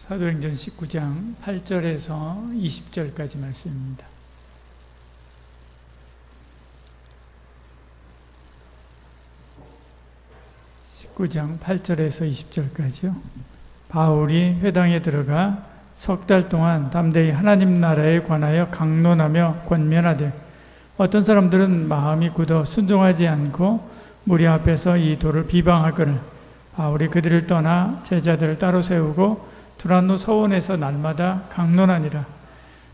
사도행전 19장 8절에서 20절까지 말씀입니다. (19장 8절에서 20절까지요) 바울이 회당에 들어가 석 달 동안 담대히 하나님 나라에 관하여 강론하며 권면하되 어떤 사람들은 마음이 굳어 순종하지 않고 무리 앞에서 이 도를 비방하거늘 바울이 그들을 떠나 제자들을 따로 세우고 두란노 서원에서 날마다 강론하니라.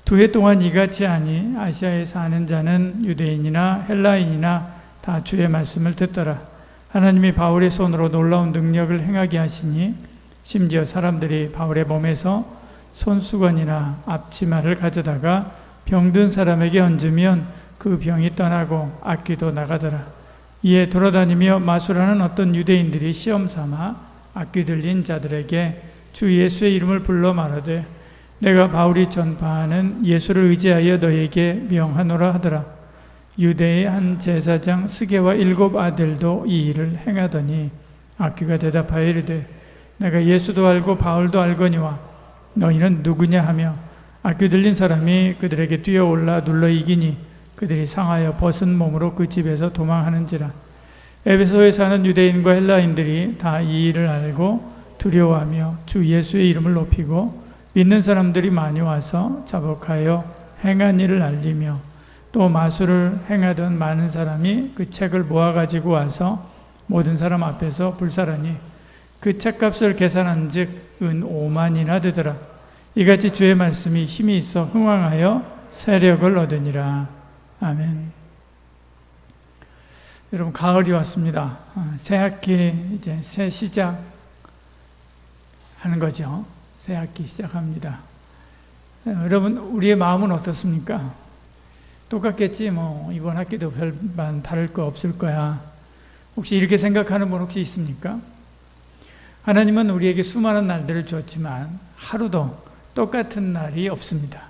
2해 동안 이같이 하니 아시아에 사는 자는 유대인이나 헬라인이나 다 주의 말씀을 듣더라. 하나님이 바울의 손으로 놀라운 능력을 행하게 하시니 심지어 사람들이 바울의 몸에서 손수건이나 앞치마를 가져다가 병든 사람에게 얹으면 그 병이 떠나고 악귀도 나가더라. 이에 돌아다니며 마술하는 어떤 유대인들이 시험삼아 악귀 들린 자들에게 주 예수의 이름을 불러 말하되 내가 바울이 전파하는 예수를 의지하여 너에게 명하노라 하더라. 유대의 한 제사장 스게와 7 아들도 이 일을 행하더니 악귀가 대답하여 이르되 내가 예수도 알고 바울도 알거니와 너희는 누구냐 하며 악귀 들린 사람이 그들에게 뛰어올라 눌러 이기니 그들이 상하여 벗은 몸으로 그 집에서 도망하는지라. 에베소에 사는 유대인과 헬라인들이 다 이 일을 알고 두려워하며 주 예수의 이름을 높이고 믿는 사람들이 많이 와서 자복하여 행한 일을 알리며 또 마술을 행하던 많은 사람이 그 책을 모아가지고 와서 모든 사람 앞에서 불사라니 그 책값을 계산한 즉 은 5만이나 되더라. 이같이 주의 말씀이 힘이 있어 흥왕하여 세력을 얻으니라. 아멘. 여러분, 가을이 왔습니다. 새 학기 이제 새 시작 하는 거죠. 새 학기 시작합니다. 여러분, 우리의 마음은 어떻습니까? 똑같겠지, 이번 학기도 별반 다를 거 없을 거야. 혹시 이렇게 생각하는 분 혹시 있습니까? 하나님은 우리에게 수많은 날들을 주었지만 하루도 똑같은 날이 없습니다.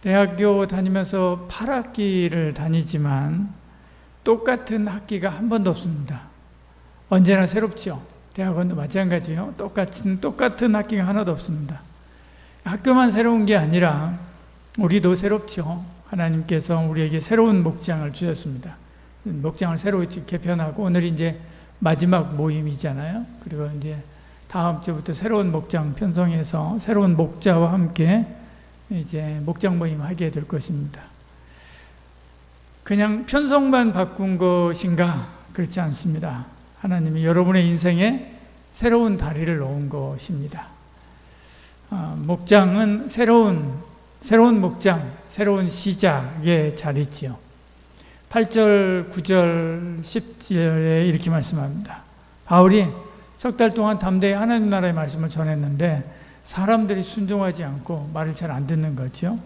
대학교 다니면서 8학기를 다니지만 똑같은 학기가 한 번도 없습니다. 언제나 새롭죠. 대학원도 마찬가지요. 똑같은 학기가 하나도 없습니다. 학교만 새로운 게 아니라 우리도 새롭죠. 하나님께서 우리에게 새로운 목장을 주셨습니다. 목장을 새로 개편하고 오늘이 이제 마지막 모임이잖아요. 그리고 이제 다음 주부터 새로운 목장 편성해서 새로운 목자와 함께 이제 목장 모임 하게 될 것입니다. 그냥 편성만 바꾼 것인가? 그렇지 않습니다. 하나님이 여러분의 인생에 새로운 다리를 놓은 것입니다. 목장은 새로운 목장, 새로운 시작의 자리지요. 8절, 9절, 10절에 이렇게 말씀합니다. 바울이 석 달 동안 담대히 하나님 나라의 말씀을 전했는데 사람들이 순종하지 않고 말을 잘 안 듣는 거죠.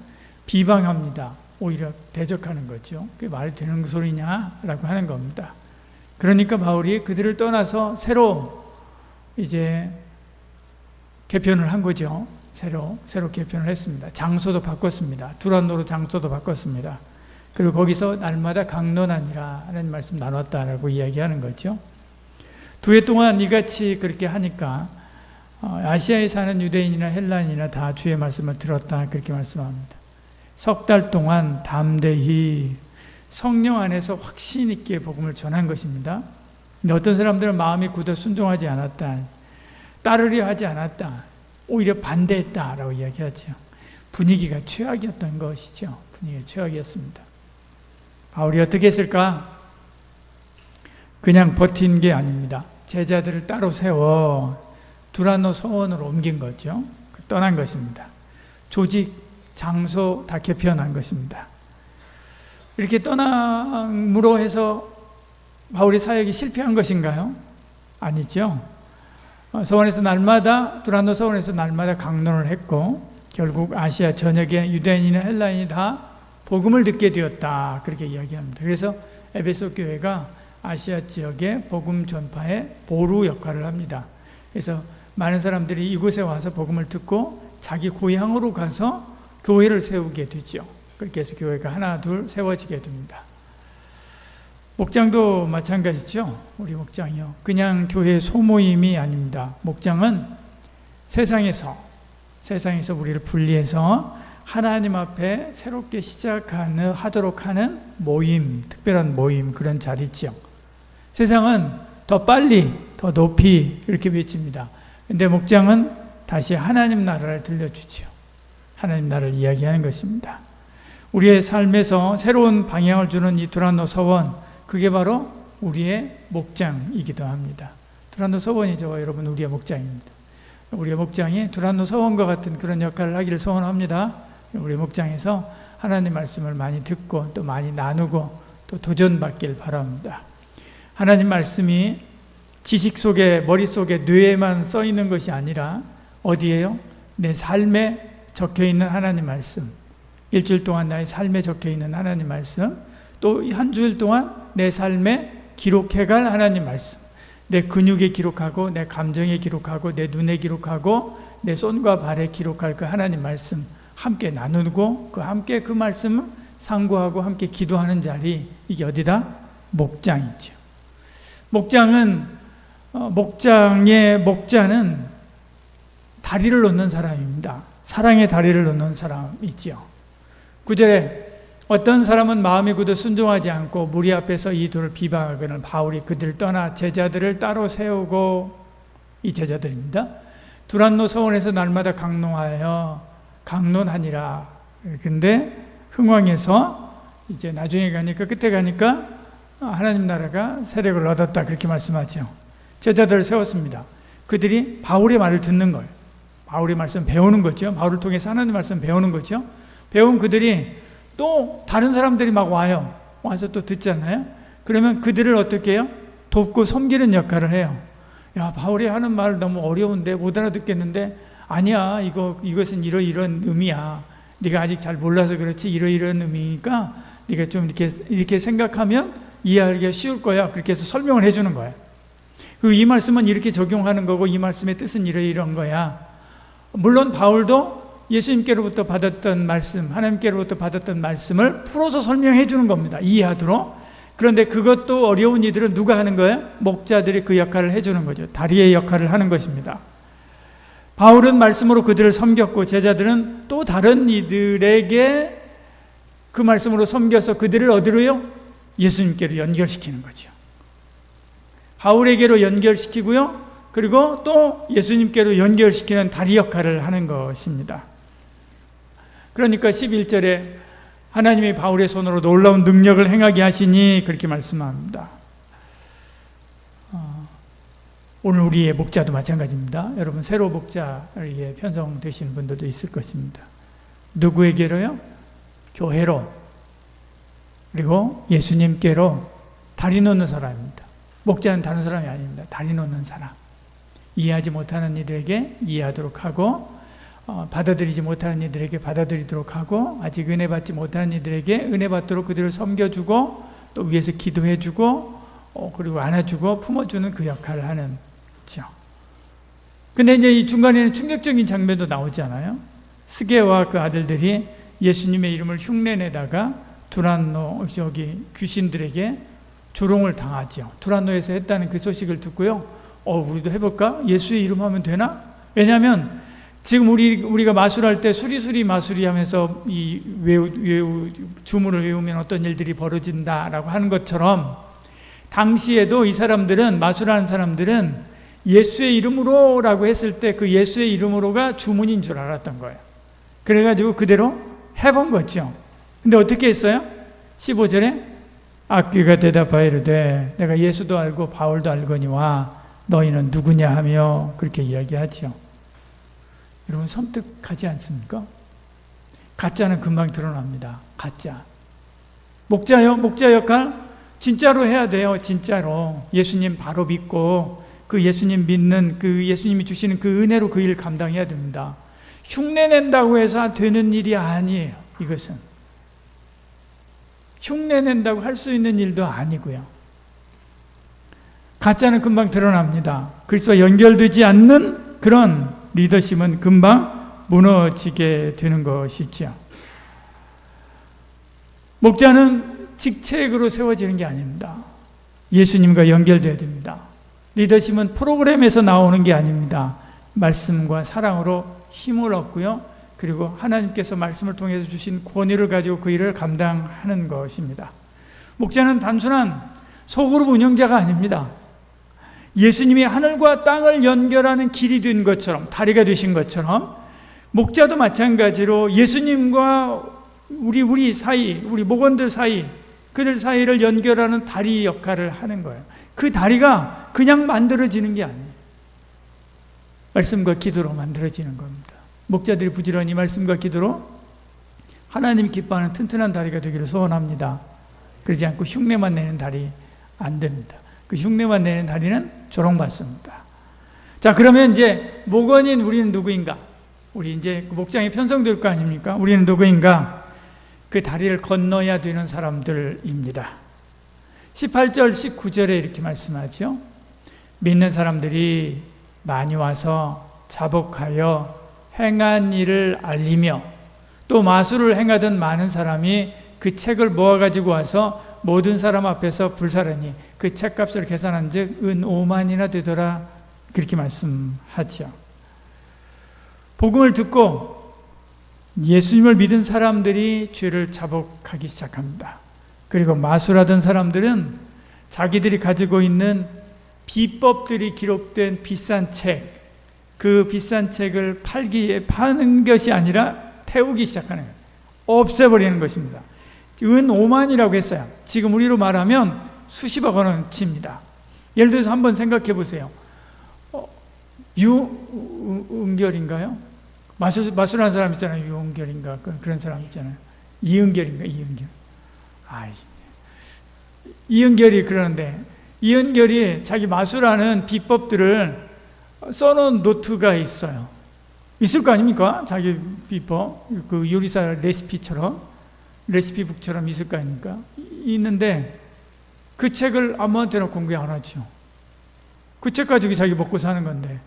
비방합니다. 오히려 대적하는 거죠. 그게 말이 되는 소리냐라고 하는 겁니다. 그러니까 바울이 그들을 떠나서 새로 이제 개편을 한 거죠. 새로 개편을 했습니다. 장소도 바꿨습니다. 두란노로 장소도 바꿨습니다. 그리고 거기서 날마다 강론하니라 하는 말씀 나눴다라고 이야기하는 거죠. 2해 동안 이같이 그렇게 하니까 아시아에 사는 유대인이나 헬라인이나 다 주의 말씀을 들었다 그렇게 말씀합니다. 석 달 동안 담대히 성령 안에서 확신 있게 복음을 전한 것입니다. 근데 어떤 사람들은 마음이 굳어 순종하지 않았다, 따르려 하지 않았다, 오히려 반대했다라고 이야기하죠. 분위기가 최악이었던 것이죠. 분위기가 최악이었습니다. 바울이 어떻게 했을까? 그냥 버틴 게 아닙니다. 제자들을 따로 세워 두란노 서원으로 옮긴 거죠. 떠난 것입니다. 조직, 장소 다 개편한 것입니다. 이렇게 떠남으로 해서 바울의 사역이 실패한 것인가요? 아니죠. 두란노 서원에서 날마다 강론을 했고 결국 아시아 전역의 유대인이나 헬라인이 다 복음을 듣게 되었다 그렇게 이야기합니다. 그래서 에베소 교회가 아시아 지역의 복음 전파의 보루 역할을 합니다. 그래서 많은 사람들이 이곳에 와서 복음을 듣고 자기 고향으로 가서 교회를 세우게 되죠. 그렇게 해서 교회가 하나 둘 세워지게 됩니다. 목장도 마찬가지죠. 우리 목장이요. 그냥 교회 소모임이 아닙니다. 목장은 세상에서 세상에서 우리를 분리해서 하나님 앞에 새롭게 하도록 하는 모임, 특별한 모임, 그런 자리지요. 세상은 더 빨리, 더 높이 이렇게 외칩니다. 근데 목장은 다시 하나님 나라를 들려주지요. 하나님 나라를 이야기하는 것입니다. 우리의 삶에서 새로운 방향을 주는 이 두란노 서원, 그게 바로 우리의 목장이기도 합니다. 두란노 서원이죠, 여러분. 우리의 목장입니다. 우리의 목장이 두란노 서원과 같은 그런 역할을 하기를 소원합니다. 우리 목장에서 하나님 말씀을 많이 듣고 또 많이 나누고 또 도전받길 바랍니다. 하나님 말씀이 지식 속에, 머릿속에, 뇌에만 써 있는 것이 아니라 어디에요? 내 삶에 적혀 있는 하나님 말씀, 일주일 동안 나의 삶에 적혀 있는 하나님 말씀, 또 한 주일 동안 내 삶에 기록해갈 하나님 말씀, 내 근육에 기록하고 내 감정에 기록하고 내 눈에 기록하고 내 손과 발에 기록할 그 하나님 말씀 함께 나누고 함께 그 말씀을 상고하고 함께 기도하는 자리, 이게 어디다? 목장이죠. 목장의 목자는 다리를 놓는 사람입니다. 사랑의 다리를 놓는 사람이지요. 9절에 어떤 사람은 마음이 굳어 순종하지 않고 무리 앞에서 이들을 비방하거늘 바울이 그들을 떠나 제자들을 따로 세우고, 이 제자들입니다. 두란노 서원에서 날마다 강론하니라. 근데 흥왕에서 이제 나중에 가니까, 끝에 가니까 하나님 나라가 세력을 얻었다, 그렇게 말씀하죠. 제자들을 세웠습니다. 그들이 바울의 말을 듣는 거예요. 바울의 말씀 배우는 거죠. 바울을 통해서 하나님 말씀 배우는 거죠. 배운 그들이 또 다른 사람들이 막 와요. 와서 또 듣잖아요. 그러면 그들을 어떻게 해요? 돕고 섬기는 역할을 해요. 야, 바울이 하는 말 너무 어려운데 못 알아듣겠는데, 아니야, 이것은 이런 의미야. 네가 아직 잘 몰라서 그렇지, 이런 의미니까 네가 좀 이렇게 생각하면 이해하기가 쉬울 거야. 그렇게 해서 설명을 해주는 거야. 그리고 이 말씀은 이렇게 적용하는 거고 이 말씀의 뜻은 이런 거야. 물론 바울도 예수님께로부터 받았던 말씀, 하나님께로부터 받았던 말씀을 풀어서 설명해 주는 겁니다. 이해하도록. 그런데 그것도 어려운 이들은 누가 하는 거예요? 목자들이 그 역할을 해주는 거죠. 다리의 역할을 하는 것입니다. 바울은 말씀으로 그들을 섬겼고 제자들은 또 다른 이들에게 그 말씀으로 섬겨서 그들을 어디로요? 예수님께로 연결시키는 거죠. 바울에게로 연결시키고요. 그리고 또 예수님께로 연결시키는 다리 역할을 하는 것입니다. 그러니까 11절에 하나님이 바울의 손으로 놀라운 능력을 행하게 하시니 그렇게 말씀합니다. 오늘 우리의 목자도 마찬가지입니다. 여러분 새로 목자에 편성되신 분들도 있을 것입니다. 누구에게로요? 교회로, 그리고 예수님께로 다리 놓는 사람입니다. 목자는 다른 사람이 아닙니다. 다리 놓는 사람. 이해하지 못하는 이들에게 이해하도록 하고, 받아들이지 못하는 이들에게 받아들이도록 하고, 아직 은혜 받지 못하는 이들에게 은혜 받도록 그들을 섬겨주고, 또 위에서 기도해주고, 그리고 안아주고 품어주는 그 역할을 하는 거죠. 근데 이제 이 중간에는 충격적인 장면도 나오잖아요. 스게와 그 아들들이 예수님의 이름을 흉내내다가 두란노 귀신들에게 조롱을 당하죠. 두란노에서 했다는 그 소식을 듣고요. 우리도 해볼까? 예수의 이름 하면 되나? 왜냐하면 지금 우리가 마술할 때 수리수리 마술이 하면서 이 주문을 외우면 어떤 일들이 벌어진다라고 하는 것처럼 당시에도 이 사람들은, 마술하는 사람들은 예수의 이름으로라고 했을 때 그 예수의 이름으로가 주문인 줄 알았던 거예요. 그래가지고 그대로 해본 거죠. 근데 어떻게 했어요? 15절에 악귀가 대답하여 이르되 내가 예수도 알고 바울도 알거니와 너희는 누구냐 하며 그렇게 이야기하죠. 여러분 섬뜩하지 않습니까? 가짜는 금방 드러납니다. 가짜. 목자요? 목자 역할 진짜로 해야 돼요. 진짜로 예수님 바로 믿고 그 예수님 믿는 그 예수님이 주시는 그 은혜로 그 일 감당해야 됩니다. 흉내낸다고 해서 되는 일이 아니에요. 이것은 흉내낸다고 할 수 있는 일도 아니고요. 가짜는 금방 드러납니다. 그리스도와 연결되지 않는 그런 리더십은 금방 무너지게 되는 것이죠. 목자는 직책으로 세워지는 게 아닙니다. 예수님과 연결되어야 됩니다. 리더십은 프로그램에서 나오는 게 아닙니다. 말씀과 사랑으로 힘을 얻고요. 그리고 하나님께서 말씀을 통해서 주신 권위를 가지고 그 일을 감당하는 것입니다. 목자는 단순한 소그룹 운영자가 아닙니다. 예수님이 하늘과 땅을 연결하는 길이 된 것처럼, 다리가 되신 것처럼 목자도 마찬가지로 예수님과 우리 사이, 우리 목원들 사이, 그들 사이를 연결하는 다리 역할을 하는 거예요. 그 다리가 그냥 만들어지는 게 아니에요. 말씀과 기도로 만들어지는 겁니다. 목자들이 부지런히 말씀과 기도로 하나님이 기뻐하는 튼튼한 다리가 되기를 소원합니다. 그러지 않고 흉내만 내는 다리 안 됩니다. 그 흉내만 내는 다리는 조롱받습니다. 자, 그러면 이제 목원인 우리는 누구인가? 우리 이제 목장이 편성될 거 아닙니까? 우리는 누구인가? 그 다리를 건너야 되는 사람들입니다. 18절, 19절에 이렇게 말씀하죠. 믿는 사람들이 많이 와서 자복하여 행한 일을 알리며 또 마술을 행하던 많은 사람이 그 책을 모아가지고 와서 모든 사람 앞에서 불사르니 그 책값을 계산한 즉 은 5만이나 되더라. 그렇게 말씀하죠. 복음을 듣고 예수님을 믿은 사람들이 죄를 자복하기 시작합니다. 그리고 마술하던 사람들은 자기들이 가지고 있는 비법들이 기록된 비싼 책, 그 비싼 책을 파는 것이 아니라 태우기 시작하는 거예요. 없애버리는 것입니다. 은 5만이라고 했어요. 지금 우리로 말하면 수십억 원어치입니다. 예를 들어서 한번 생각해 보세요. 유은결인가요? 마술하는 사람 있잖아요. 유은결인가? 그런 사람 있잖아요. 이은결인가? 이은결. 이은결이 그러는데, 이은결이 자기 마술하는 비법들을 써놓은 노트가 있어요. 있을 거 아닙니까? 자기 비법. 그 요리사 레시피북처럼 있을 거 아닙니까? 있는데, 그 책을 아무한테나 공개 안 하죠. 그 책 가지고 자기 먹고 사는 건데.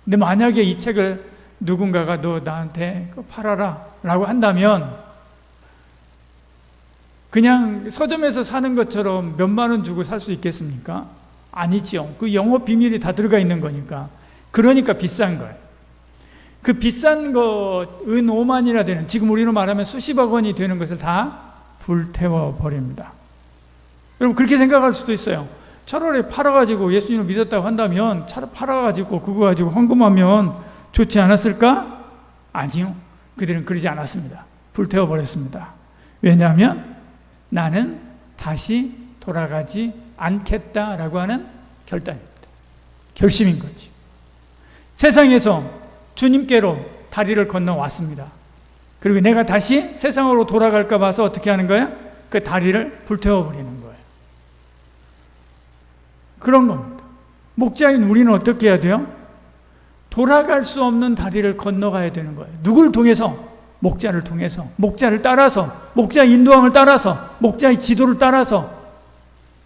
근데 만약에 이 책을 누군가가 너 나한테 팔아라 라고 한다면 그냥 서점에서 사는 것처럼 몇만 원 주고 살 수 있겠습니까? 아니죠. 그 영업 비밀이 다 들어가 있는 거니까. 그러니까 비싼 거예요. 그 비싼 거 은 5만이나 되는, 지금 우리로 말하면 수십억 원이 되는 것을 다 불태워 버립니다. 여러분 그렇게 생각할 수도 있어요. 차라리 팔아가지고 예수님을 믿었다고 한다면 차라리 팔아가지고 그거 가지고 헌금하면 좋지 않았을까? 아니요. 그들은 그러지 않았습니다. 불태워 버렸습니다. 왜냐하면 나는 다시 돌아가지 않겠다라고 하는 결단입니다. 결심인 거지. 세상에서 주님께로 다리를 건너왔습니다. 그리고 내가 다시 세상으로 돌아갈까 봐서 어떻게 하는 거야? 그 다리를 불태워 버리는 거예요. 그런 겁니다. 목자인 우리는 어떻게 해야 돼요? 돌아갈 수 없는 다리를 건너가야 되는 거예요. 누굴 통해서? 목자를 통해서, 목자를 따라서, 목자의 인도함을 따라서, 목자의 지도를 따라서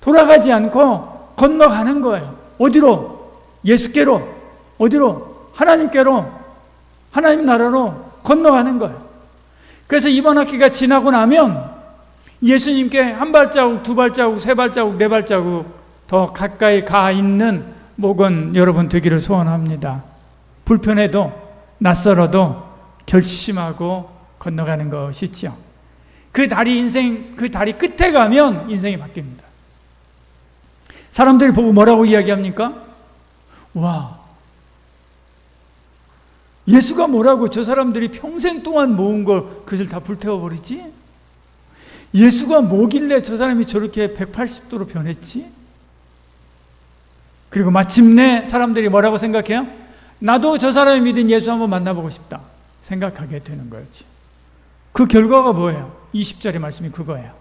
돌아가지 않고 건너가는 거예요. 어디로? 예수께로. 어디로? 하나님께로, 하나님 나라로 건너가는 거예요. 그래서 이번 학기가 지나고 나면 예수님께 한 발자국, 두 발자국, 세 발자국, 네 발자국 더 가까이 가 있는 목원 여러분 되기를 소원합니다. 불편해도 낯설어도 결심하고 건너가는 것이죠. 그 다리 끝에 가면 인생이 바뀝니다. 사람들이 보고 뭐라고 이야기합니까? 와, 예수가 뭐라고 저 사람들이 평생 동안 모은 걸 그들 다 불태워버리지? 예수가 뭐길래 저 사람이 저렇게 180도로 변했지? 그리고 마침내 사람들이 뭐라고 생각해요? 나도 저 사람이 믿은 예수 한번 만나보고 싶다 생각하게 되는 거였지. 그 결과가 뭐예요? 20절의 말씀이 그거예요.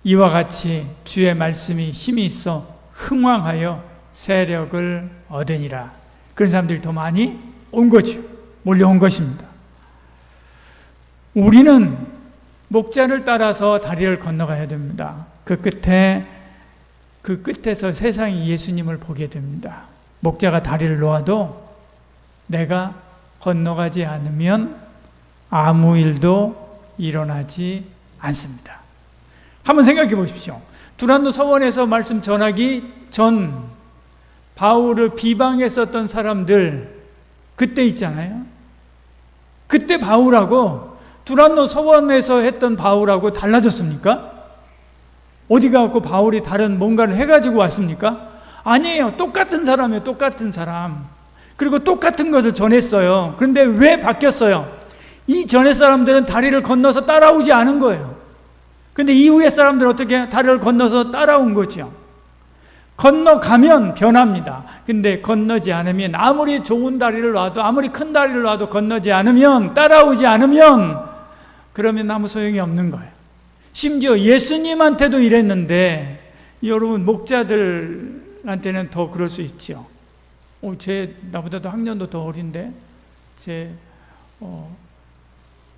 이와 같이 주의 말씀이 힘이 있어 흥왕하여 세력을 얻으니라. 그런 사람들이 더 많이 온 거죠. 몰려온 것입니다. 우리는 목자를 따라서 다리를 건너가야 됩니다. 그 끝에서 세상이 예수님을 보게 됩니다. 목자가 다리를 놓아도 내가 건너가지 않으면 아무 일도 일어나지 않습니다. 한번 생각해 보십시오. 두란노 서원에서 말씀 전하기 전 바울을 비방했었던 사람들, 그때 있잖아요. 그때 바울하고 두란노 서원에서 했던 바울하고 달라졌습니까? 어디 가고 바울이 다른 뭔가를 해가지고 왔습니까? 아니에요. 똑같은 사람이에요. 똑같은 사람. 그리고 똑같은 것을 전했어요. 그런데 왜 바뀌었어요? 이 전에 사람들은 다리를 건너서 따라오지 않은 거예요. 근데 이후의 사람들은 어떻게 다리를 건너서 따라온 거죠. 건너가면 변합니다. 근데 건너지 않으면, 아무리 좋은 다리를 놔도, 아무리 큰 다리를 놔도 건너지 않으면, 따라오지 않으면, 그러면 아무 소용이 없는 거예요. 심지어 예수님한테도 이랬는데, 여러분 목자들한테는 더 그럴 수 있죠. 나보다도 학년도 더 어린데,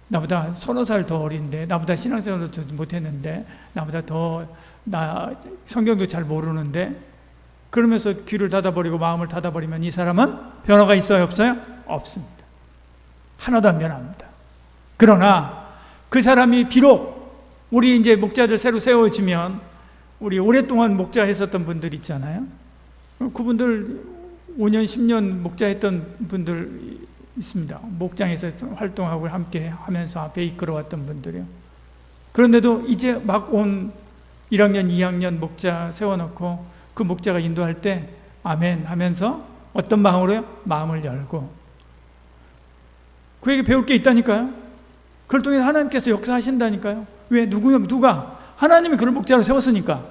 나보다 30살 더 어린데, 나보다 신앙생활도 못했는데, 나보다 성경도 잘 모르는데, 그러면서 귀를 닫아버리고 마음을 닫아버리면 이 사람은 변화가 있어요, 없어요? 없습니다. 하나도 안 변합니다. 그러나 그 사람이 비록 우리 이제 목자들 새로 세워지면, 우리 오랫동안 목자 했었던 분들 있잖아요. 그분들 5년, 10년 목자 했던 분들 있습니다. 목장에서 활동하고 함께 하면서 앞에 이끌어왔던 분들이요. 그런데도 이제 막 온 1학년, 2학년 목자 세워놓고 그 목자가 인도할 때 아멘 하면서 어떤 마음으로요? 마음을 열고 그에게 배울 게 있다니까요. 그걸 통해 하나님께서 역사하신다니까요. 왜? 누가? 하나님이 그런 목자로 세웠으니까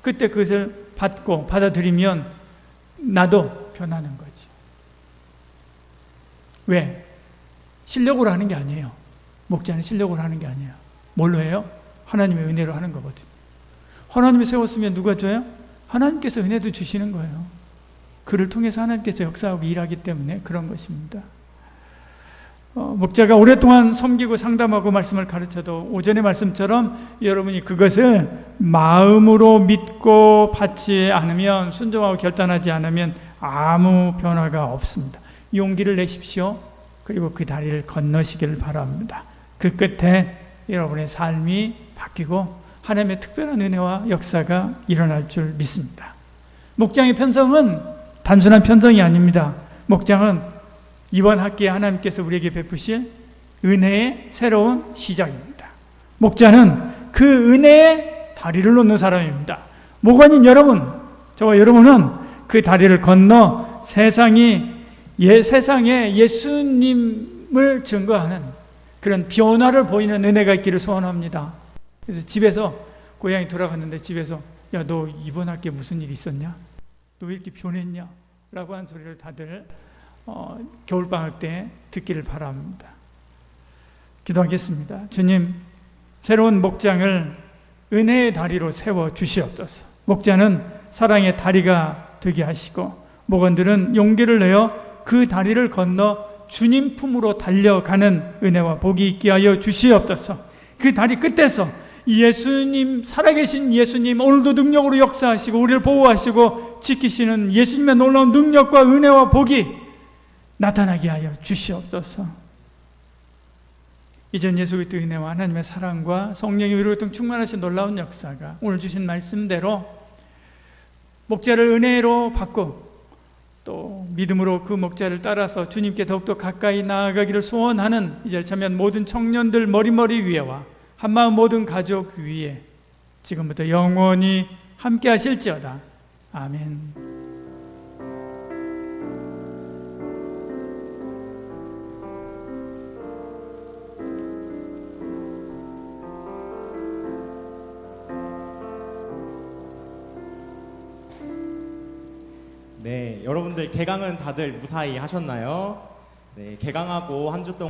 그때 그것을 받고 받아들이면 나도 변하는 거지. 왜? 실력으로 하는 게 아니에요. 목자는 실력으로 하는 게 아니에요. 뭘로 해요? 하나님의 은혜로 하는 거거든요. 하나님이 세웠으면 누가 줘요? 하나님께서 은혜도 주시는 거예요. 그를 통해서 하나님께서 역사하고 일하기 때문에 그런 것입니다. 목자가 오랫동안 섬기고 상담하고 말씀을 가르쳐도 오전의 말씀처럼 여러분이 그것을 마음으로 믿고 받지 않으면, 순종하고 결단하지 않으면 아무 변화가 없습니다. 용기를 내십시오. 그리고 그 다리를 건너시기를 바랍니다. 그 끝에 여러분의 삶이 바뀌고 하나님의 특별한 은혜와 역사가 일어날 줄 믿습니다. 목장의 편성은 단순한 편성이 아닙니다. 목장은 이번 학기에 하나님께서 우리에게 베푸실 은혜의 새로운 시작입니다. 목자는 그 은혜의 다리를 놓는 사람입니다. 목원인 여러분, 저와 여러분은 그 다리를 건너 세상에 예수님을 증거하는 그런 변화를 보이는 은혜가 있기를 소원합니다. 그래서 집에서 고향에 돌아갔는데 집에서 야, 너 이번 학기에 무슨 일 있었냐? 너 왜 이렇게 변했냐? 라고 한 소리를 다들 겨울방학 때 듣기를 바랍니다. 기도하겠습니다. 주님, 새로운 목장을 은혜의 다리로 세워 주시옵소서. 목자는 사랑의 다리가 되게 하시고 목원들은 용기를 내어 그 다리를 건너 주님 품으로 달려가는 은혜와 복이 있게 하여 주시옵소서. 그 다리 끝에서 예수님, 살아계신 예수님, 오늘도 능력으로 역사하시고 우리를 보호하시고 지키시는 예수님의 놀라운 능력과 은혜와 복이 나타나게 하여 주시옵소서. 이전 예수 그리스도의 은혜와 하나님의 사랑과 성령의 위로 충만하신 놀라운 역사가 오늘 주신 말씀대로 목자를 은혜로 받고 또 믿음으로 그 목자를 따라서 주님께 더욱더 가까이 나아가기를 소원하는 이제 참여한 모든 청년들 머리머리 위에와 한마음 모든 가족 위에 지금부터 영원히 함께 하실지어다. 아멘. 네, 여러분들 개강은 다들 무사히 하셨나요? 네, 개강하고 한 주 동안